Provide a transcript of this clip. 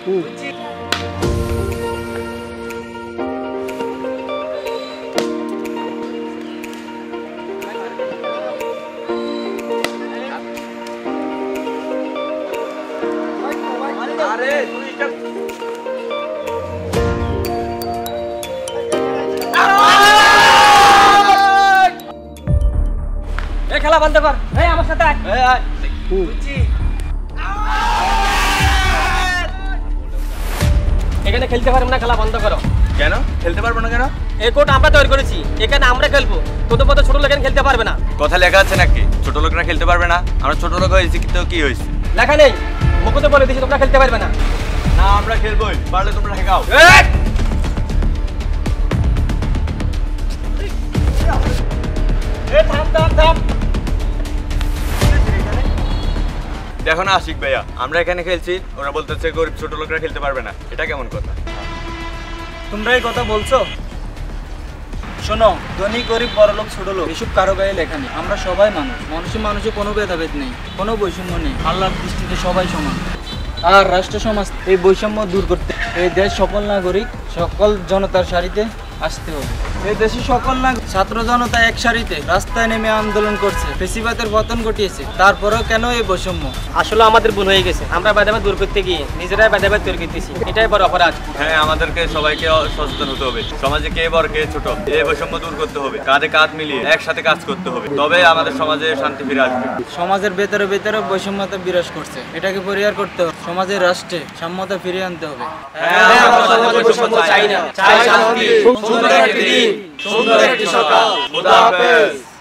খেলা বন্ধ কর, আমার সাথে এখানে খেলতে পারবো না, খেলা বন্ধ করো। কেন খেলতে পারবো না কেন? এই কোর্ট আমরা তৈরি করেছি, এখানে আমরা খেলবো, তোদের মতো ছোট লোক খেলতে পারবে না। কথা লেখা আছে নাকি ছোট লোকরা খেলতে পারবে না? আমরা ছোট লোক হয়েছি কিন্তু কি হয়েছে? লেখা নেই, মুখে বলে দিচ্ছি তোমরা খেলতে পারবে না। না আমরা খেলবোই, পারলে তোমরা শেখাও। দেখো না আশিক ভাইয়া, আমরা এখানে খেলছি, ওরা বলতেছে গরিব ছোট লোকরা খেলতে পারবে না। এটা কেমন কথা? তোমরা এই কথা বলছো? শোনো, ধনী গরিব বড়লোক ছোট লোক এসব কারো গায়ে লেখা নেই। আমরা সবাই মানুষ, মানুষে কোনো ভেদাভেদ নেই, কোনো বৈষম্য নেই। আল্লাহর দৃষ্টিতে সবাই সমান। আর রাষ্ট্র সমাজ এই বৈষম্য দূর করতে এই দেশ সকল নাগরিক সকল জনতার সারিতে আসতে হবে। এই দেশে সকল ছাত্র জনতা এক সারিতে রাস্তায় নেমে আন্দোলন করছে, ফেসিবাদের পতন ঘটিয়েছে। তারপরেও কেন এই বৈষম্য? আসলে আমাদের ভুল হয়ে গেছে, আমরা ভেদাভেদ দূর করতে গিয়ে নিজেরাই ভেদাভেদ তৈরি করতেছি, এটাই বড় অপরাধ। হ্যাঁ, আমাদেরকে সবাইকে সচেতন হতে হবে। সমাজে কে বড় কে ছোট এই বৈষম্য দূর করতে হবে, কাঁধে কাঁধ মিলিয়ে একসাথে কাজ করতে হবে, তবে আমাদের সমাজে শান্তি ফিরে আসবে। সমাজের ভেতরে ভেতরে বৈষম্যতা বিরাজ করছে, এটাকে পরিহার করতে হবে। সমাজের রাষ্ট্রে সাম্যতা ফিরিয়ে আনতে হবে। চাই না, চাই শান্তি, সুন্দর একটি দিন, সুন্দর একটি সকাল। খোদা হাফেজ।